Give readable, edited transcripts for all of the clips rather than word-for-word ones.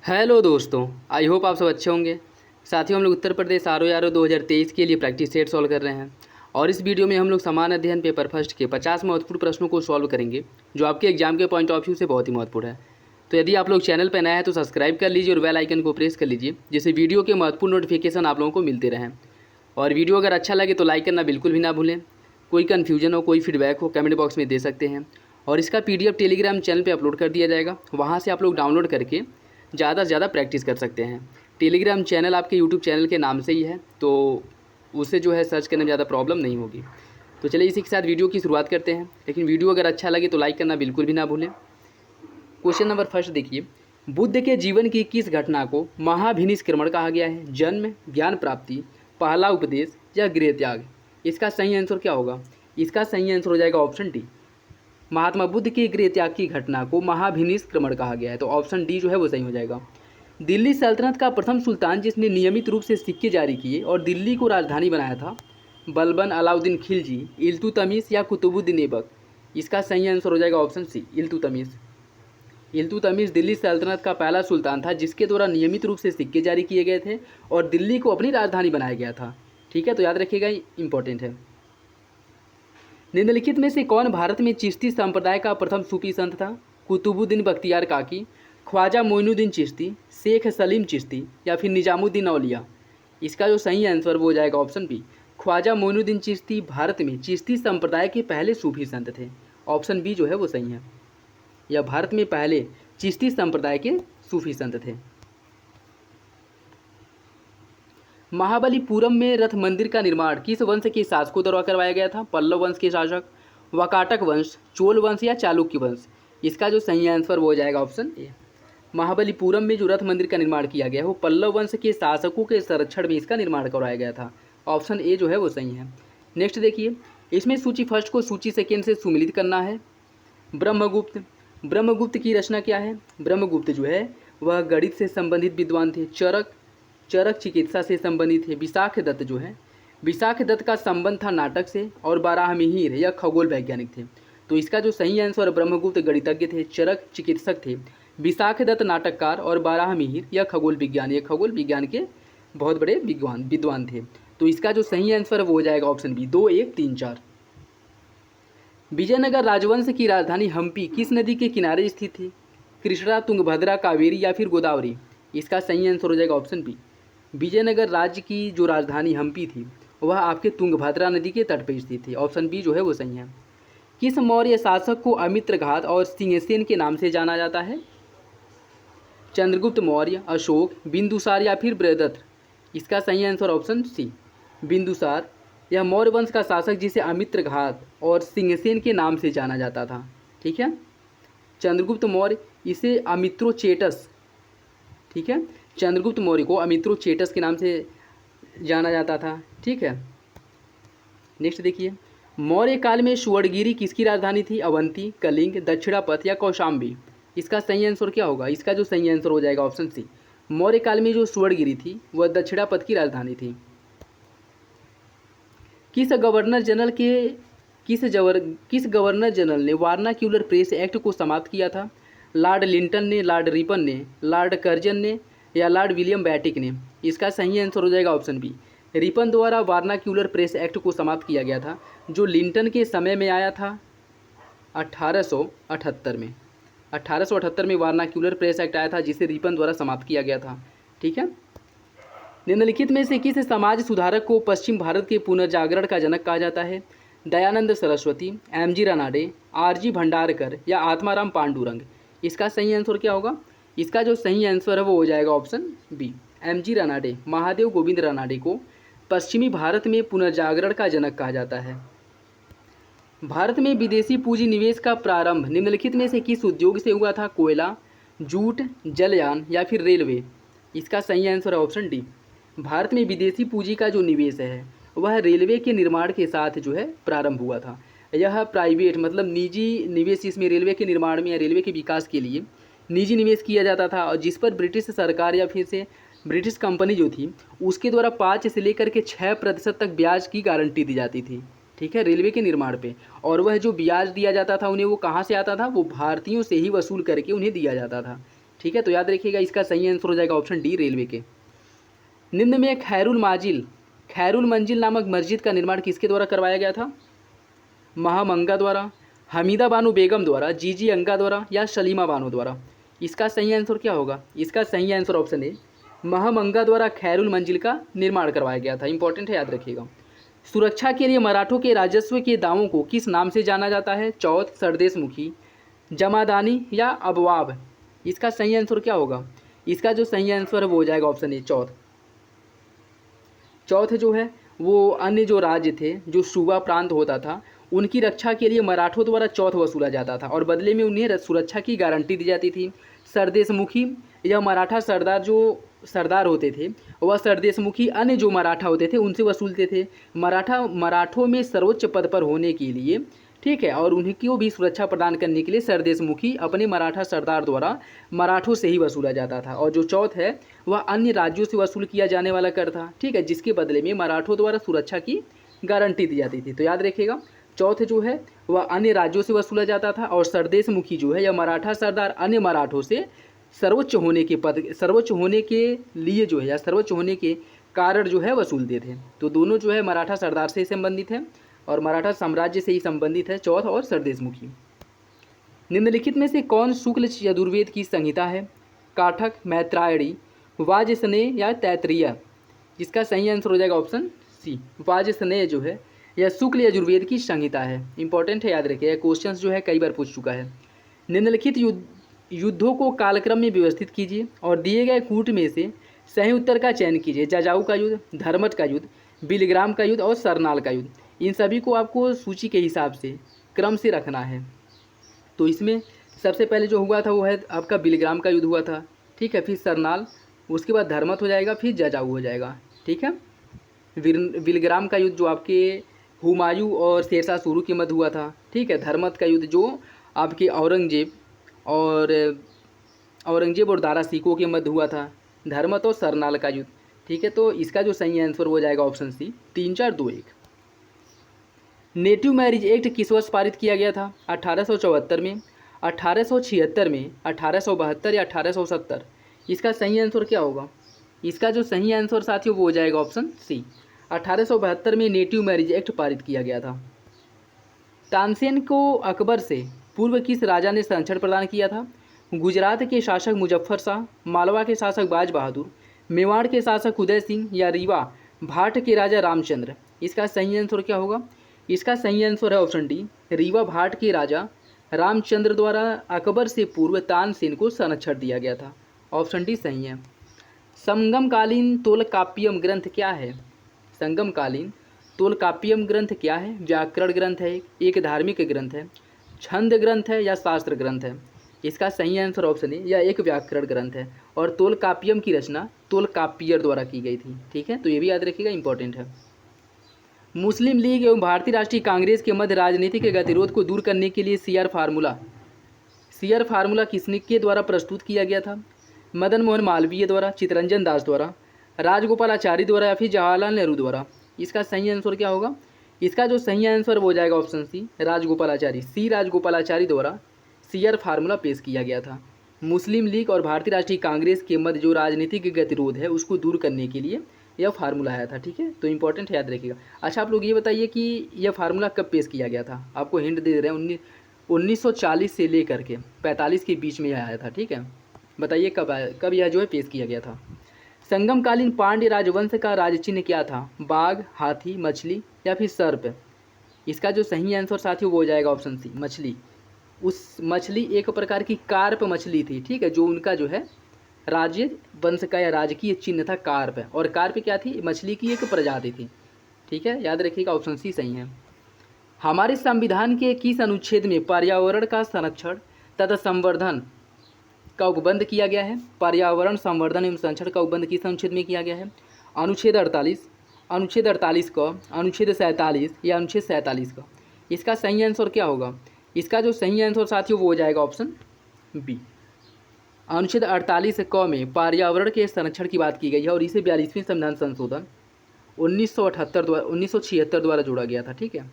Hello दोस्तों, I hope आप सब अच्छे होंगे। साथियों, हम लोग उत्तर प्रदेश आर 2023 के लिए प्रैक्टिस सेट सॉल्व कर रहे हैं और इस वीडियो में हम लोग समान अध्ययन पेपर फर्स्ट के 50 महत्वपूर्ण प्रश्नों को सॉल्व करेंगे जो आपके एग्जाम के पॉइंट ऑफ व्यू से बहुत ही महत्वपूर्ण है। तो यदि आप लोग चैनल पर नए हैं तो सब्सक्राइब कर लीजिए और बेल आइकन को प्रेस कर लीजिए, जिससे वीडियो के महत्वपूर्ण नोटिफिकेशन आप लोगों को मिलते रहें। और वीडियो अगर अच्छा लगे तो लाइक करना बिल्कुल भी ना भूलें। कोई कन्फ्यूजन हो, कोई फीडबैक हो, कमेंट बॉक्स में दे सकते हैं। और इसका PDF टेलीग्राम चैनल पे अपलोड कर दिया जाएगा, वहाँ से आप लोग डाउनलोड करके ज़्यादा से ज़्यादा प्रैक्टिस कर सकते हैं। टेलीग्राम चैनल आपके यूट्यूब चैनल के नाम से ही है, तो उससे जो है सर्च करने में ज़्यादा प्रॉब्लम नहीं होगी। तो चलिए इसी के साथ वीडियो की शुरुआत करते हैं, लेकिन वीडियो अगर अच्छा लगे तो लाइक करना बिल्कुल भी ना भूलें। क्वेश्चन नंबर फर्स्ट देखिए, बुद्ध के जीवन की किस घटना को महाभिनिष्क्रमण कहा गया है? जन्म, ज्ञान प्राप्ति, पहला उपदेश या गृह त्याग? इसका सही आंसर क्या होगा? इसका सही आंसर हो जाएगा ऑप्शन डी। महात्मा बुद्ध के गृह त्याग की घटना को महाभिनिष्क्रमण कहा गया है, तो ऑप्शन डी जो है वो सही हो जाएगा। दिल्ली सल्तनत का प्रथम सुल्तान जिसने नियमित रूप से सिक्के जारी किए और दिल्ली को राजधानी बनाया था, बलबन, अलाउद्दीन खिलजी, इल्तुतमिश या कुतुबुद्दीन ऐबक? इसका सही आंसर हो जाएगा ऑप्शन सी, इल्तुतमिश। इल्तुतमिश दिल्ली सल्तनत का पहला सुल्तान था जिसके द्वारा नियमित रूप से सिक्के जारी किए गए थे और दिल्ली को अपनी राजधानी बनाया गया था। ठीक है, तो याद रखिएगा, इंपॉर्टेंट है। निम्नलिखित में से कौन भारत में चिश्ती संप्रदाय का प्रथम सूफी संत था? कुतुबुद्दीन बख्तियार काकी, ख्वाजा मोइनुद्दीन चिश्ती, शेख सलीम चिश्ती या फिर निजामुद्दीन औलिया? इसका जो सही आंसर वो हो जाएगा ऑप्शन बी, ख्वाजा मोइनुद्दीन चिश्ती भारत में चिश्ती संप्रदाय के पहले सूफी संत थे। ऑप्शन बी जो है वो सही है, यह भारत में पहले चिश्ती संप्रदाय के सूफी संत थे। महाबलीपुरम में रथ मंदिर का निर्माण किस वंश के शासकों द्वारा करवाया गया था? पल्लव वंश के शासक, वाकाटक वंश, चोल वंश या चालुक्य वंश? इसका जो सही आंसर वो हो जाएगा ऑप्शन ए। महाबलीपुरम में जो रथ मंदिर का निर्माण किया गया है वो पल्लव वंश के शासकों के संरक्षण में इसका निर्माण करवाया गया था। ऑप्शन ए जो है वो सही है। नेक्स्ट देखिए, इसमें सूची फर्स्ट को सूची सेकेंड से सुमिलित करना है। ब्रह्मगुप्त, ब्रह्मगुप्त की रचना क्या है? ब्रह्मगुप्त जो है वह गणित से संबंधित विद्वान थे। चरक चिकित्सा से संबंधित है। विशाख दत्त जो है, विशाख दत्त का संबंध था नाटक से। और बाराहमिहिर यह खगोल वैज्ञानिक थे। तो इसका जो सही आंसर, ब्रह्मगुप्त गणितज्ञ थे, चरक चिकित्सक थे, विशाख दत्त नाटककार और बाराहमिहिर यह खगोल विज्ञान के बहुत बड़े विद्वान थे। तो इसका जो सही आंसर वो हो जाएगा ऑप्शन बी, 2, 1, 3, 4। विजयनगर राजवंश की राजधानी हम्पी किस नदी के किनारे स्थित थी? कृष्णा, तुंगभद्रा, कावेरी या फिर गोदावरी? इसका सही आंसर हो जाएगा ऑप्शन बी। विजयनगर राज्य की जो राजधानी हम्पी थी वह आपके तुंगभद्रा नदी के तट पर स्थित थी। ऑप्शन बी जो है वो सही है। किस मौर्य शासक को अमित्रघात और सिंहसेन के नाम से जाना जाता है? चंद्रगुप्त मौर्य, अशोक, बिंदुसार या फिर बृहदत्त? इसका सही आंसर ऑप्शन सी, बिंदुसार। यह मौर्य वंश का शासक जिसे अमित्रघात और सिंहसेन के नाम से जाना जाता था। ठीक है, चंद्रगुप्त मौर्य इसे अमित्रोचेटस, ठीक है, चंद्रगुप्त मौर्य को अमित्रोचेटस के नाम से जाना जाता था। ठीक है, नेक्स्ट देखिए, मौर्य काल में सुवर्णगिरी किसकी राजधानी थी? अवंती, कलिंग, दक्षिणापथ या कौशाम्बी? इसका सही आंसर क्या होगा? इसका जो सही आंसर हो जाएगा ऑप्शन सी, मौर्य काल में जो सुवर्णगिरी थी वह दक्षिणापथ की राजधानी थी। किस गवर्नर जनरल ने वार्नाक्यूलर प्रेस एक्ट को समाप्त किया था? लॉर्ड लिंटन ने, लॉर्ड रिपन ने, लॉर्ड कर्जन ने या लॉर्ड विलियम बैटिक ने? इसका सही आंसर हो जाएगा ऑप्शन बी, रिपन द्वारा वार्नाक्यूलर प्रेस एक्ट को समाप्त किया गया था, जो लिंटन के समय में आया था 1878 में। 1878 में वार्नाक्यूलर प्रेस एक्ट आया था जिसे रिपन द्वारा समाप्त किया गया था। ठीक है, निम्नलिखित में से किस समाज सुधारक को पश्चिम भारत के पुनर्जागरण का जनक कहा जाता है? दयानंद सरस्वती, MG रानाडे, RG भंडारकर या आत्माराम पांडुरंग? इसका सही आंसर क्या होगा? इसका जो सही आंसर है वो हो जाएगा option B, MG Ranade. Mahadev Govind Ranade को पश्चिमी भारत में पुनर्जागरण का जनक कहा जाता है। भारत में विदेशी पूंजी निवेश का प्रारंभ निम्नलिखित में से किस उद्योग से हुआ था? कोयला, जूट, जलयान या फिर रेलवे? इसका सही आंसर है ऑप्शन डी। भारत में विदेशी पूंजी का जो निवेश है वह रेलवे के निर्माण के साथ जो है प्रारंभ हुआ था। यह प्राइवेट मतलब निजी निवेश इसमें रेलवे के निर्माण में या रेलवे के विकास के लिए निजी निवेश किया जाता था, और जिस पर ब्रिटिश सरकार या फिर से ब्रिटिश कंपनी जो थी उसके द्वारा 5 से लेकर के 6% तक ब्याज की गारंटी दी जाती थी। ठीक है, रेलवे के निर्माण पे। और वह जो ब्याज दिया जाता था उन्हें वो कहाँ से आता था? वो भारतीयों से ही वसूल करके उन्हें दिया जाता था। ठीक। ठीक है, तो याद रखिएगा इसका सही आंसर हो जाएगा ऑप्शन डी रेलवे के। निम्न में खैरुल मंजिल नामक मस्जिद का निर्माण किसके द्वारा करवाया गया था? महामंगा द्वारा, हमीदा बानो बेगम द्वारा, जीजी अंगा द्वारा या सलीमा बानो द्वारा? इसका सही आंसर क्या होगा? इसका सही आंसर ऑप्शन ए महामंगा द्वारा खैरुल मंजिल का निर्माण करवाया गया था। इंपॉर्टेंट है, याद रखिएगा। सुरक्षा के लिए मराठों के राजस्व के दावों को किस नाम से जाना जाता है? चौथ, सरदेशमुखी, जमादानी या अबवाब? इसका सही आंसर क्या होगा? इसका जो सही आंसर है वो हो जाएगा ऑप्शन ए चौथ। चौथ जो है वो अन्य जो राज्य थे, जो सूबा प्रांत होता था, उनकी रक्षा के लिए मराठों द्वारा चौथ वसूला जाता था और बदले में उन्हें सुरक्षा की गारंटी दी जाती थी। सरदेशमुखी या मराठा सरदार जो सरदार होते थे वह सरदेशमुखी अन्य जो मराठा होते थे उनसे वसूलते थे। मराठों में सर्वोच्च पद पर होने के लिए, ठीक है, और उन्हीं को भी सुरक्षा प्रदान करने के लिए सरदेशमुखी अपने मराठा सरदार द्वारा मराठों से ही वसूला जाता था। और जो चौथ है वह अन्य राज्यों से वसूल किया जाने वाला कर था, ठीक है, जिसके बदले में मराठों द्वारा सुरक्षा की गारंटी दी जाती थी। तो याद रखिएगा चौथ जो है वह अन्य राज्यों से वसूला जाता था और सरदेशमुखी जो है या मराठा सरदार अन्य मराठों से सर्वोच्च होने के लिए जो है या सर्वोच्च होने के कारण जो है वसूलते थे। तो दोनों जो है मराठा सरदार से संबंधित है और मराठा साम्राज्य से ही संबंधित है, चौथ और सरदेशमुखी। निम्नलिखित में से कौन शुक्ल यजुर्वेद की संहिता है? काठक, मैत्रायणी, वाजसनेय या तैत्तिरीय? जिसका सही आंसर हो जाएगा ऑप्शन सी, वाजसनेय जो है यह शुक्ल यजुर्वेद की संहिता है। इंपॉर्टेंट है, याद रखिए, क्वेश्चन जो है कई बार पूछ चुका है। निम्नलिखित युद्धों को कालक्रम में व्यवस्थित कीजिए और दिए गए कूट में से सही उत्तर का चयन कीजिए। जजाऊ का युद्ध, धर्मट का युद्ध, बिलग्राम का युद्ध और सरनाल का युद्ध। इन सभी को आपको सूची के हिसाब से क्रम से रखना है। तो इसमें सबसे पहले जो हुआ था वो है आपका बिलग्राम का युद्ध हुआ था, ठीक है, फिर सरनाल, उसके बाद धर्मत हो जाएगा, फिर जजाऊ हो जाएगा, ठीक है। बिलग्राम का युद्ध जो आपके हुमायूं और शेरशाह सूरी के मध्य हुआ था, ठीक है। धर्मत का युद्ध जो आपके औरंगजेब और दारा सिकों के मध्य हुआ था। धर्मत और सरनाल का युद्ध, ठीक है। तो इसका जो सही आंसर हो जाएगा option C, 3, 4, 2, 1। Native marriage act किस वर्ष पारित किया गया था? 1874 में, 1876 में, 1872 या 1870? इसका सही आंसर क्या होगा? इसका जो सही आंसर साथियों वो हो जाएगा ऑप्शन सी, 1872 में नेटिव मैरिज एक्ट पारित किया गया था। तानसेन को अकबर से पूर्व किस राजा ने संरक्षण प्रदान किया था? गुजरात के शासक मुजफ्फर शाह, मालवा के शासक बाज बहादुर, मेवाड़ के शासक उदय सिंह या रीवा भाट के राजा रामचंद्र? इसका सही आंसर क्या होगा? इसका सही आंसर है ऑप्शन डी, रीवा भाट के राजा रामचंद्र द्वारा अकबर से पूर्व तानसेन को संरक्षण दिया गया था। ऑप्शन डी सही है। संगमकालीन तोलकाप्पियम ग्रंथ क्या है? संगमकालीन तोलकाप्पियम ग्रंथ क्या है? व्याकरण ग्रंथ है, एक धार्मिक ग्रंथ है, छंद ग्रंथ है या शास्त्र ग्रंथ है? इसका सही आंसर ऑप्शन है, यह एक व्याकरण ग्रंथ है और तोलकाप्पियम की रचना तोलकाप्पियर द्वारा की गई थी, ठीक है। तो ये भी याद रखिएगा, इंपॉर्टेंट है। मुस्लिम लीग एवं भारतीय राष्ट्रीय कांग्रेस के मध्य राजनीतिक गतिरोध को दूर करने के लिए सीआर फार्मूला किसके द्वारा प्रस्तुत किया गया था? मदन मोहन मालवीय द्वारा, चित्तरंजन दास द्वारा, राजगोपालाचारी द्वारा या फिर जवाहरलाल नेहरू द्वारा? इसका सही आंसर क्या होगा? इसका जो सही आंसर वो हो जाएगा ऑप्शन सी, राजगोपालाचारी, सी राजगोपालाचारी द्वारा सीआर फार्मूला पेश किया गया था। मुस्लिम लीग और भारतीय राष्ट्रीय कांग्रेस के मध्य जो राजनीतिक गतिरोध है उसको दूर करने के लिए यह फार्मूला आया था, ठीक है। तो इंपॉर्टेंट है, याद रखिएगा। अच्छा, आप लोग ये बताइए कि यह फार्मूला कब पेश किया गया था? आपको हिंट दे रहे हैं, 1940 से लेकर के 45 के बीच में यह आया था, ठीक है। बताइए कब यह जो है पेश किया गया था। संगमकालीन पांड्य राजवंश का राजचिन्ह क्या था? बाघ, हाथी, मछली या फिर सर्प? इसका जो सही आंसर साथियों वो हो जाएगा ऑप्शन सी, मछली। उस मछली एक प्रकार की कार्प मछली थी, ठीक है, जो उनका जो है राज्य वंश का या राजकीय चिन्ह था कार्प, और कार्प क्या थी? मछली की एक प्रजाति थी, ठीक है। याद रखिएगा, ऑप्शन सी सही है। हमारे संविधान के किस अनुच्छेद में पर्यावरण का संरक्षण तथा संवर्धन का उपबंध किया गया है? पर्यावरण संवर्धन एवं संरक्षण का उपबंध किस अनुच्छेद में किया गया है? अनुच्छेद 48, अनुच्छेद 48 का, अनुच्छेद 47 या अनुच्छेद 47 का? इसका सही आंसर क्या होगा? इसका जो सही आंसर साथियों वो हो जाएगा ऑप्शन बी, अनुच्छेद 48 क में पर्यावरण के संरक्षण की बात की गई है और इसे 42वें संविधान संशोधन 1976 द्वारा जोड़ा गया था, ठीक है।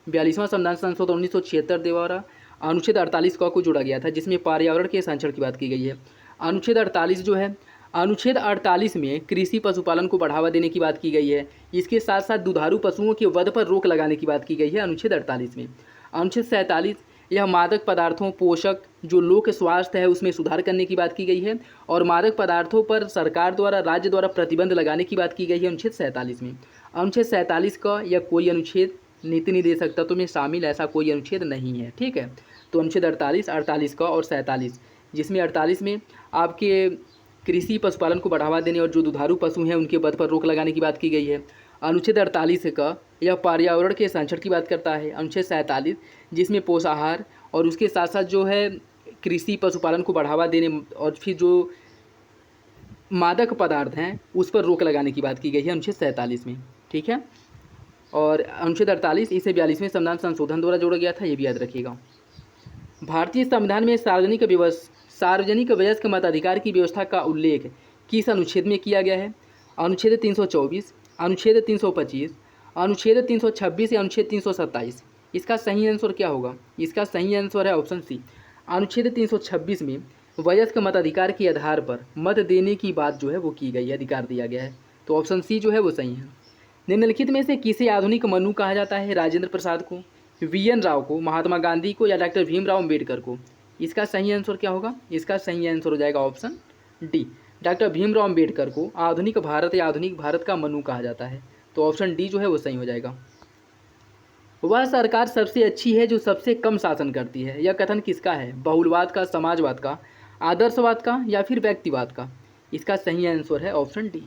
42वां संविधान संशोधन 1976 द्वारा अनुच्छेद 48 क को जोड़ा गया था, जिसमें पर्यावरण के संरक्षण की बात की गई है। अनुच्छेद 48 जो है, अनुच्छेद 48 में कृषि पशुपालन को बढ़ावा देने की बात की गई है। इसके साथ साथ दुधारू पशुओं के वध पर रोक लगाने की बात की गई है अनुच्छेद 48 में। अनुच्छेद 47 यह मादक पदार्थों, पोषक जो लोक स्वास्थ्य है उसमें सुधार करने की बात की गई है, और मादक पदार्थों पर सरकार द्वारा, राज्य द्वारा प्रतिबंध लगाने की बात की गई है अनुच्छेद 47 में। अनुच्छेद 47 का यह कोई अनुच्छेद नीति नहीं दे सकता तो में शामिल ऐसा कोई अनुच्छेद नहीं है, ठीक है। तो अनुच्छेद 48, 48 का और 47, जिसमें 48 में आपके कृषि पशुपालन को बढ़ावा देने और जो दुधारू पशु हैं उनके वध पर रोक लगाने की बात की गई है। अनुच्छेद 48 का यह पर्यावरण के संरक्षण की बात करता है। अनुच्छेद 47 जिसमें पोषाहार और उसके साथ साथ जो है कृषि पशुपालन को बढ़ावा देने और फिर जो मादक पदार्थ हैं उस पर रोक लगाने की बात की गई है अनुच्छेद 47 में, ठीक है। और अनुच्छेद 48 इसे 42वें संविधान संशोधन द्वारा जोड़ा गया था, ये भी याद रखिएगा। भारतीय संविधान में सार्वजनिक वयस्क मताधिकार की व्यवस्था का उल्लेख किस अनुच्छेद में किया गया है? अनुच्छेद 324, अनुच्छेद 325, अनुच्छेद 326 या अनुच्छेद 327? इसका सही आंसर क्या होगा? इसका सही आंसर है ऑप्शन सी। अनुच्छेद 326 में वयस्क मताधिकार के आधार पर मत देने की बात जो है वो की गई है, अधिकार दिया गया है। तो ऑप्शन सी जो है वो सही है। निम्नलिखित में से किसे आधुनिक मनु कहा जाता है? राजेंद्र प्रसाद को, वीएन राव को, महात्मा गांधी को या डॉक्टर भीमराव अम्बेडकर को? इसका सही आंसर क्या होगा? इसका सही आंसर हो जाएगा option D, doctor Bhimrao Ambedkar को आधुनिक भारत या आधुनिक भारत का मनु कहा जाता है। तो ऑप्शन डी जो है वो सही हो जाएगा। वह सरकार सबसे अच्छी है जो सबसे कम शासन करती है, यह कथन किसका है? बहुलवाद का, समाजवाद का, आदर्शवाद का या फिर व्यक्तिवाद का? इसका सही आंसर है ऑप्शन डी।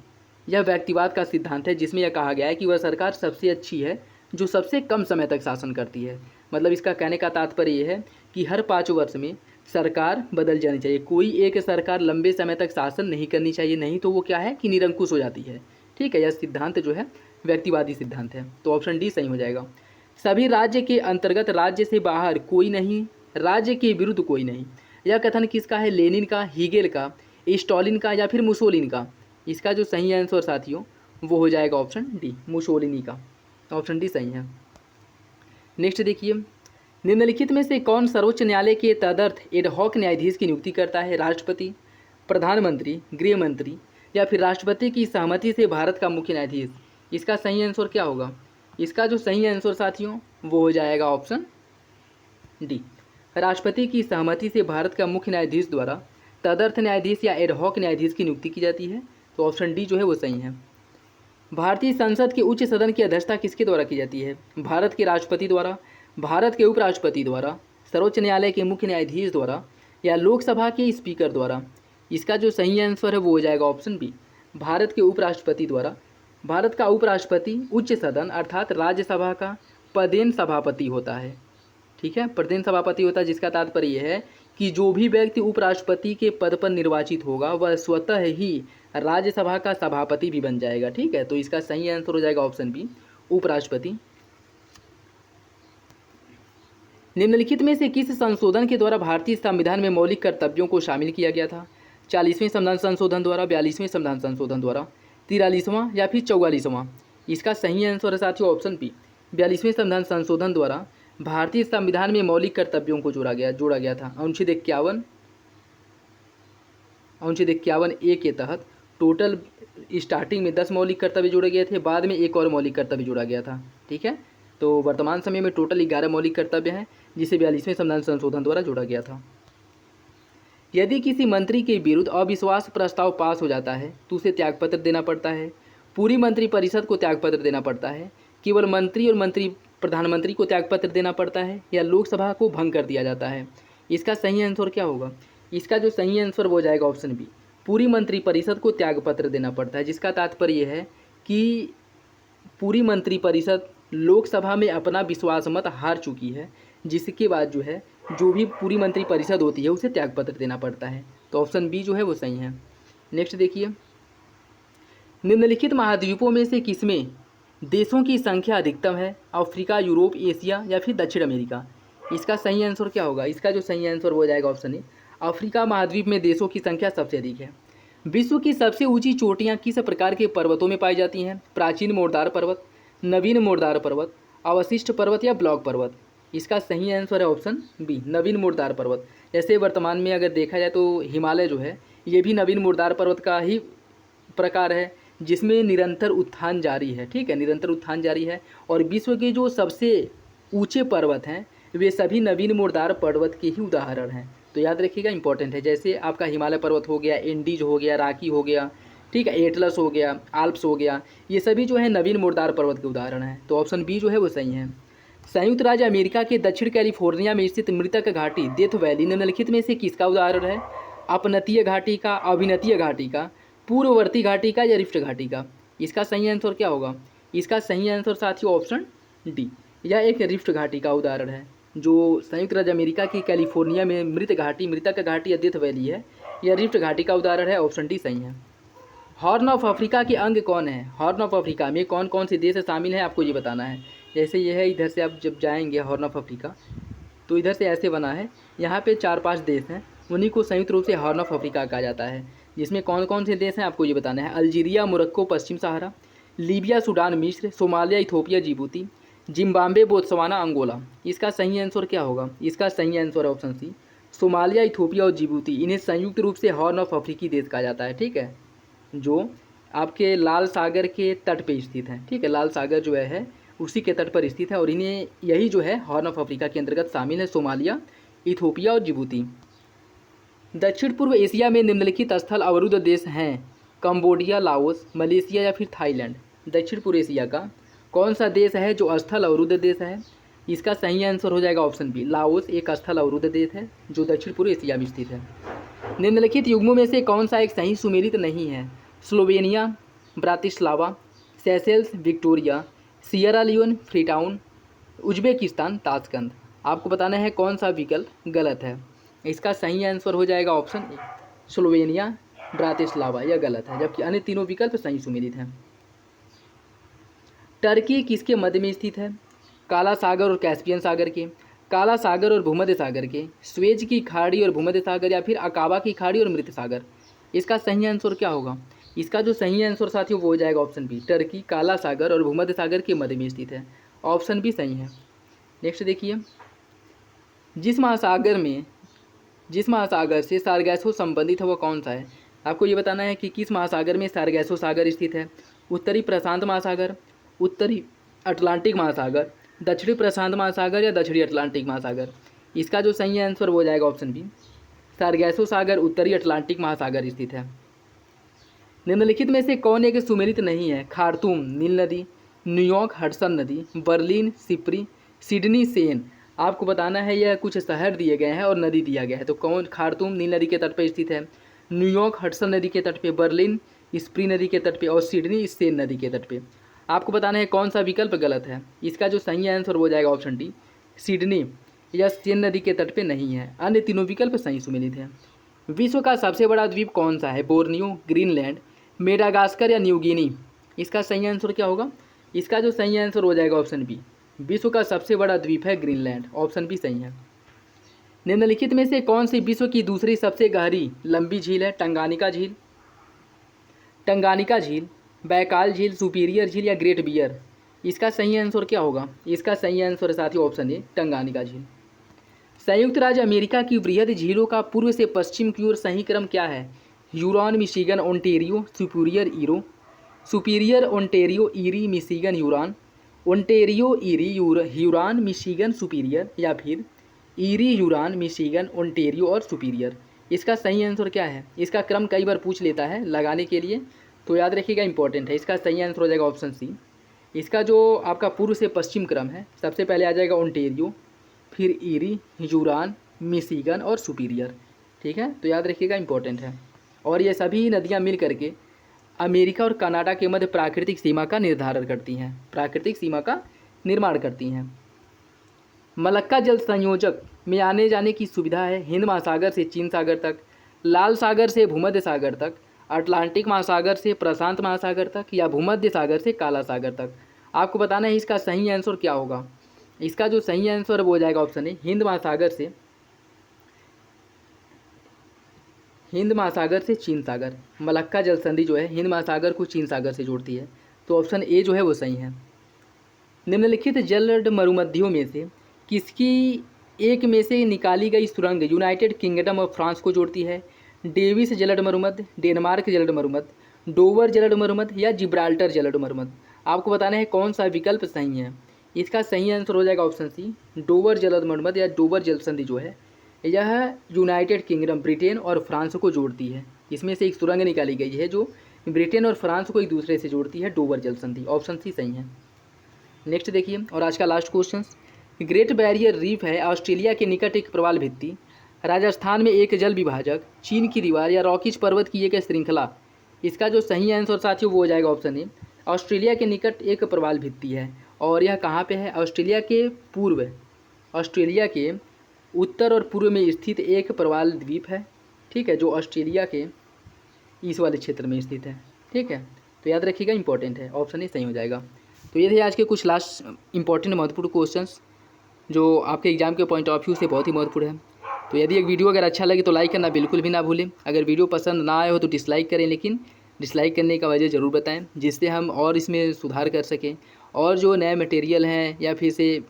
यह व्यक्तिवाद का सिद्धांत है, जिसमें यह कहा गया है कि वह सरकार सबसे अच्छी है जो सबसे कम समय तक शासन करती है। मतलब इसका कहने का तात्पर्य यह है कि हर 5 वर्ष में सरकार बदल जानी चाहिए, कोई एक सरकार लंबे समय तक शासन नहीं करनी चाहिए, नहीं तो वो क्या है कि निरंकुश हो जाती है, ठीक है। यह सिद्धांत जो है व्यक्तिवादी सिद्धांत है। तो ऑप्शन डी सही हो जाएगा। सभी राज्य के अंतर्गत राज्य से बाहर कोई नहीं, राज्य के विरुद्ध कोई नहीं, यह कथन किसका है? लेनिन का, हीगेल का, स्टालिन का या फिर मुसोलिनी का? इसका जो सही आंसर साथियों वो हो जाएगा ऑप्शन डी, मुसोलिनी का। ऑप्शन डी सही है। नेक्स्ट देखिए, निम्नलिखित में से कौन सर्वोच्च न्यायालय के तदर्थ एडहॉक न्यायाधीश की नियुक्ति करता है? राष्ट्रपति, प्रधानमंत्री, गृह मंत्री या फिर राष्ट्रपति की सहमति से भारत का मुख्य न्यायाधीश? इसका सही आंसर क्या होगा? इसका जो सही आंसर साथियों वो हो जाएगा ऑप्शन डी, राष्ट्रपति की सहमति से भारत का मुख्य न्यायाधीश द्वारा तदर्थ न्यायाधीश या एडहॉक न्यायाधीश की नियुक्ति की जाती है। तो ऑप्शन डी जो है वो सही है। भारतीय संसद के उच्च सदन की अध्यक्षता किसके द्वारा की जाती है? भारत के राष्ट्रपति द्वारा, भारत के उपराष्ट्रपति द्वारा, सर्वोच्च न्यायालय के मुख्य न्यायाधीश द्वारा या लोकसभा के स्पीकर द्वारा? इसका जो सही आंसर है वो हो जाएगा ऑप्शन बी, भारत के उपराष्ट्रपति द्वारा। भारत का उपराष्ट्रपति उच्च सदन अर्थात राज्यसभा का पदेन सभापति होता है, ठीक है, पदेन सभापति होता है, जिसका तात्पर्य यह है कि जो भी व्यक्ति उपराष्ट्रपति के पद पर निर्वाचित होगा वह स्वतः ही राज्यसभा का सभापति भी बन जाएगा, ठीक है। तो इसका सही आंसर हो जाएगा ऑप्शन बी, उपराष्ट्रपति। निम्नलिखित में से किस संशोधन के द्वारा भारतीय संविधान में मौलिक कर्तव्यों को शामिल किया गया था? 40वें संविधान संशोधन द्वारा, 42वें संविधान संशोधन द्वारा, 43वां या फिर 44वां? इसका सही आंसर है साथियों ऑप्शन बी, 42वें संविधान संशोधन द्वारा भारतीय संविधान में मौलिक कर्तव्यों को जोड़ा गया था। अनुच्छेद 51 ए के तहत टोटल स्टार्टिंग में 10 मौलिक कर्तव्य जोड़े गए थे, बाद में एक और मौलिक कर्तव्य जोड़ा गया था, ठीक है। तो वर्तमान समय में टोटल 11 मौलिक कर्तव्य हैं, जिसे 42वें संविधान संशोधन द्वारा जोड़ा गया था। यदि किसी मंत्री के विरुद्ध अविश्वास प्रस्ताव पास हो जाता है तो उसे त्यागपत्र देना पड़ता है, पूरी मंत्रिपरिषद को त्यागपत्र देना पड़ता है, केवल मंत्री और प्रधानमंत्री को त्यागपत्र देना पड़ता है, या लोकसभा को भंग कर दिया जाता है? इसका सही आंसर क्या होगा? इसका जो सही आंसर हो जाएगा ऑप्शन बी, पूरी मंत्रिपरिषद को त्यागपत्र देना पड़ता है, जिसका तात्पर्य यह है कि पूरी मंत्रिपरिषद लोकसभा में अपना विश्वास मत हार चुकी है, जिसके बाद जो है जो भी पूरी मंत्रिपरिषद होती है उसे त्यागपत्र देना पड़ता है। तो ऑप्शन बी जो है वो सही है। नेक्स्ट देखिए, निम्नलिखित महाद्वीपों में से किसमें देशों की संख्या अधिकतम है? अफ्रीका, यूरोप, एशिया या फिर दक्षिण अमेरिका? इसका सही आंसर क्या होगा? इसका जो सही आंसर हो जाएगा ऑप्शन ए, अफ्रीका महाद्वीप में देशों की संख्या सबसे अधिक है। विश्व की सबसे ऊंची चोटियां किस प्रकार के पर्वतों में पाई जाती हैं? प्राचीन मोरदार पर्वत, नवीन मोरदार पर्वत, अवशिष्ट पर्वत या ब्लॉक पर्वत? इसका सही आंसर है ऑप्शन बी, नवीन मुर्दार पर्वत। जैसे वर्तमान में अगर देखा जाए तो हिमालय जो है ये भी नवीन मुर्दार पर्वत का ही प्रकार है, जिसमें निरंतर उत्थान जारी है। ठीक है, निरंतर उत्थान जारी है। और विश्व के जो सबसे ऊंचे पर्वत हैं वे सभी नवीन मुर्दार पर्वत के ही उदाहरण हैं। तो याद रखिएगा, इंपॉर्टेंट है। जैसे आपका हिमालय पर्वत हो गया, एंडीज हो गया, राकी हो गया, ठीक है, एटलस हो गया, आल्प्स हो गया, ये सभी जो है नवीन मुर्दार पर्वत के उदाहरण हैं। तो ऑप्शन बी जो है वो सही है। संयुक्त राज्य अमेरिका के दक्षिण कैलिफोर्निया में स्थित मृतक घाटी डेथ वैली निम्नलिखित में से किसका उदाहरण है? अपनतीय घाटी का, अविनतीय घाटी का, पूर्ववर्ती घाटी का या रिफ्ट घाटी का? इसका सही आंसर क्या होगा? इसका सही आंसर साथियों ऑप्शन डी, यह एक रिफ्ट घाटी का उदाहरण है। जो संयुक्त राज्य अमेरिका की कैलिफोर्निया में मृतक घाटी या डेथ वैली है, यह रिफ्ट घाटी का उदाहरण है। ऑप्शन डी सही है। हॉर्न ऑफ अफ्रीका के अंग कौन है? हॉर्न ऑफ अफ्रीका में कौन कौन से देश शामिल हैं, आपको ये बताना है। जैसे ये है, इधर से आप जब जाएंगे हॉर्न ऑफ अफ्रीका तो इधर से ऐसे बना है, यहाँ पे 4-5 देश हैं, उन्हीं को संयुक्त रूप से हॉर्न ऑफ अफ्रीका कहा जाता है। जिसमें कौन कौन से देश हैं आपको ये बताना है। अल्जीरिया, मोरक्को, पश्चिम सहारा, लीबिया, सूडान, मिस्र, Somalia, Ethiopia, Djibouti, Zimbabwe, Botswana, Angola. इसका सही आंसर क्या होगा? इसका सही आंसर है ऑप्शन सी, सोमालिया, इथोपिया और जिबूती। इन्हें संयुक्त रूप से हॉर्न ऑफ अफ्रीकी देश कहा जाता है। ठीक है, जो आपके लाल सागर के तट पे स्थित है। ठीक है, लाल सागर जो है उसी के तट पर स्थित है, और इन्हें यही जो है हॉर्न ऑफ अफ्रीका के अंतर्गत शामिल है, सोमालिया, इथोपिया और जिबूती। दक्षिण पूर्व एशिया में निम्नलिखित स्थल अवरुद्ध देश हैं? कंबोडिया, लाओस, मलेशिया या फिर थाईलैंड? दक्षिण पूर्व एशिया का कौन सा देश है जो स्थल अवरुद्ध देश है? इसका सही आंसर हो जाएगा ऑप्शन बी, लाओस एक स्थल अवरुद्ध देश है जो दक्षिण पूर्व एशिया में स्थित है। निम्नलिखित युग्मों में से कौन सा एक सही सुमेलित नहीं है? Slovenia, Bratislava, Seychelles, Victoria, Sierra Leone, Freetown, Uzbekistan, Tashkent. आपको बताना है कौन सा विकल्प गलत है। इसका सही आंसर हो जाएगा ऑप्शन ए, स्लोवेनिया, ब्रातिस्लावा, यह गलत है, जबकि अन्य तीनों विकल्प सही सुमेलित हैं। टर्की किसके मध्य में स्थित है? काला सागर और कैस्पियन सागर के, काला सागर और भूमध्य सागर के, स्वेज की खाड़ी और भूमध्य सागर, या फिर अकाबा की खाड़ी और मृत सागर? इसका सही आंसर क्या होगा? इसका जो सही आंसर साथियों वो हो जाएगा ऑप्शन बी, टर्की काला सागर और भूमध्य सागर के मध्य में स्थित है। ऑप्शन बी सही है। नेक्स्ट देखिए, जिस महासागर से सारगैसो संबंधित है वो कौन सा है? आपको ये बताना है कि किस महासागर में सारगैसो सागर स्थित है। उत्तरी प्रशांत महासागर, उत्तरी अटलांटिक महासागर, दक्षिणी प्रशांत महासागर या दक्षिणी अटलांटिक महासागर? इसका जो सही आंसर हो जाएगा ऑप्शन बी, सारगैसो सागर उत्तरी अटलांटिक महासागर स्थित है। निम्नलिखित में से कौन एक सुमेलित नहीं है? खार्तूम नील नदी, न्यूयॉर्क हडसन नदी, बर्लिन सिप्री, सिडनी सेन। आपको बताना है, यह कुछ शहर दिए गए हैं और नदी दिया गया है। तो कौन? खार्तूम नील नदी के तट पर स्थित है, न्यूयॉर्क हडसन नदी के तट पे, बर्लिन स्प्री नदी के तट पे और सिडनी सेन नदी के तट पे। आपको बताना है कौन सा विकल्प गलत है। इसका जो सही आंसर हो जाएगा ऑप्शन डी, सिडनी या सेन नदी के तट पे नहीं है, अन्य तीनों विकल्प सही सुमेलित हैं। विश्व का सबसे बड़ा द्वीप कौन सा है? बोर्नियो, ग्रीनलैंड, मेडागास्कर या न्यू गिनी? इसका सही आंसर क्या होगा? इसका जो सही आंसर हो जाएगा ऑप्शन बी, विश्व का सबसे बड़ा द्वीप है ग्रीनलैंड। ऑप्शन बी सही है। निम्नलिखित में से कौन सी विश्व की दूसरी सबसे गहरी लंबी झील है? टंगानिका झील, बैकाल झील, सुपीरियर झील या ग्रेट बियर? इसका सही आंसर क्या होगा? इसका सही आंसर साथियों ऑप्शन ए, टंगानिका झील। संयुक्त राज्य अमेरिका की वृहद झीलों का पूर्व से पश्चिम की ओर सही क्रम क्या है? Huron, Michigan, Ontario, superior Ontario, eerie, Michigan, Huron, Ontario, eerie, Huron, Michigan, superior, या फिर ईरी, ह्यूरॉन, मिशिगन, ओंटेरियो और सुपीरियर? इसका सही आंसर क्या है? इसका क्रम कई बार पूछ लेता है लगाने के लिए, तो याद रखिएगा, इंपॉर्टेंट है। इसका सही आंसर हो जाएगा ऑप्शन सी। इसका जो आपका पूर्व से पश्चिम क्रम है, सबसे पहले आ जाएगा ओंटेरियो, फिर ईरी, ह्यूरॉन, मिशिगन और सुपीरियर। ठीक है, तो याद रखिएगा, इंपॉर्टेंट है। और ये सभी नदियाँ मिल करके अमेरिका और कनाडा के मध्य प्राकृतिक सीमा का निर्धारण करती हैं, प्राकृतिक सीमा का निर्माण करती हैं। मलक्का जल संयोजक में आने जाने की सुविधा है हिंद महासागर से चीन सागर तक, लाल सागर से भूमध्य सागर तक, अटलांटिक महासागर से प्रशांत महासागर तक, या भूमध्य सागर से काला सागर तक? आपको बताना है इसका सही आंसर क्या होगा। इसका जो सही आंसर हो जाएगा ऑप्शन ए, हिंद महासागर से चीन सागर। मलक्का जल संधि जो है हिंद महासागर को चीन सागर से जोड़ती है, तो ऑप्शन ए जो है वो सही है। निम्नलिखित जलड मरुमध्यों में से किसकी एक में से निकाली गई सुरंग यूनाइटेड किंगडम ऑफ फ्रांस को जोड़ती है? डेविस जलद मरम्मत, डेनमार्क जलद मरम्मत, डोवर जलद मरम्मत या जिब्राल्टर जलद मरम्मत? आपको बताना है कौन सा विकल्प सही है। इसका सही आंसर हो जाएगा ऑप्शन सी, डोवर जलद मरम्मत या डोवर जल संधि जो है यह यूनाइटेड किंगडम ब्रिटेन और फ्रांस को जोड़ती है। इसमें से एक सुरंग निकाली गई है जो ब्रिटेन और फ्रांस को एक दूसरे से जोड़ती है, डोवर जल संधि। ऑप्शन सी सही है। नेक्स्ट देखिए, और आज का last question, great barrier reef है ऑस्ट्रेलिया के निकट एक प्रवाल भित्ति, राजस्थान में एक जल विभाजक, चीन की दीवार या रॉकीज पर्वत की एक श्रृंखला? इसका जो सही आंसर साथियों वो हो जाएगा ऑप्शन ए, ऑस्ट्रेलिया के निकट एक प्रवाल भित्ति है। और यह कहाँ पे है? ऑस्ट्रेलिया के पूर्व, ऑस्ट्रेलिया के उत्तर और पूर्व में स्थित एक प्रवाल द्वीप है, ठीक है, जो ऑस्ट्रेलिया के इस वाले क्षेत्र में स्थित है, ठीक है। तो याद रखिएगा, इंपॉर्टेंट है, ऑप्शन ए सही हो जाएगा। तो ये थे आज के कुछ लास्ट इंपॉर्टेंट महत्वपूर्ण क्वेश्चंस जो आपके एग्जाम के पॉइंट ऑफ व्यू से बहुत ही महत्वपूर्ण है। तो यदि एक वीडियो अगर अच्छा लगे तो लाइक करना बिल्कुल भी ना भूलें। अगर वीडियो पसंद ना आए हो तो डिसलाइक करें, लेकिन डिसलाइक करने का वजह ज़रूर बताएं जिससे हम और इसमें सुधार कर सकें, और जो नए मटेरियल हैं या फिर से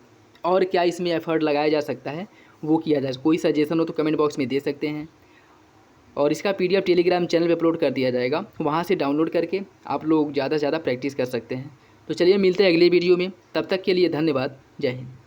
और क्या इसमें एफर्ट लगाया जा सकता है वो किया जाए। कोई सजेशन हो तो कमेंट बॉक्स में दे सकते हैं। और इसका PDF टेलीग्राम चैनल पे अपलोड कर दिया जाएगा, वहाँ से डाउनलोड करके आप लोग ज़्यादा से ज़्यादा प्रैक्टिस कर सकते हैं। तो चलिए मिलते हैं अगले वीडियो में, तब तक के लिए धन्यवाद। जय हिंद।